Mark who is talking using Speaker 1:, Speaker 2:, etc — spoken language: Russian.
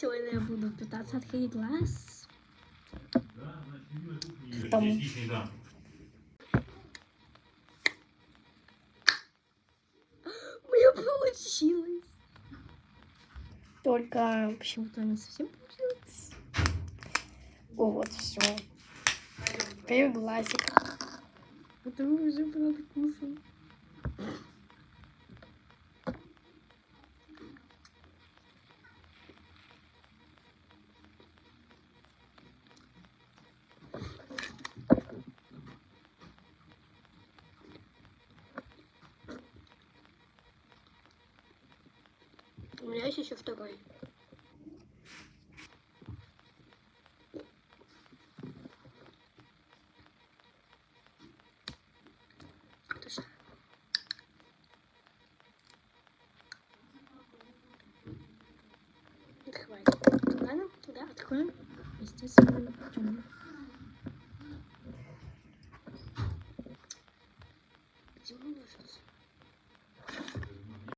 Speaker 1: Сегодня я буду пытаться открыть глаз.
Speaker 2: Там.
Speaker 1: У меня получилось.
Speaker 2: Только
Speaker 1: Почему-то не совсем получилось.
Speaker 2: О, вот все. Теперь глазик.
Speaker 1: Это уже под вкусом. У меня есть еще второй. Точно. Открывай. Ладно, да, откроем. Естественно, путем. Где мой ножницы?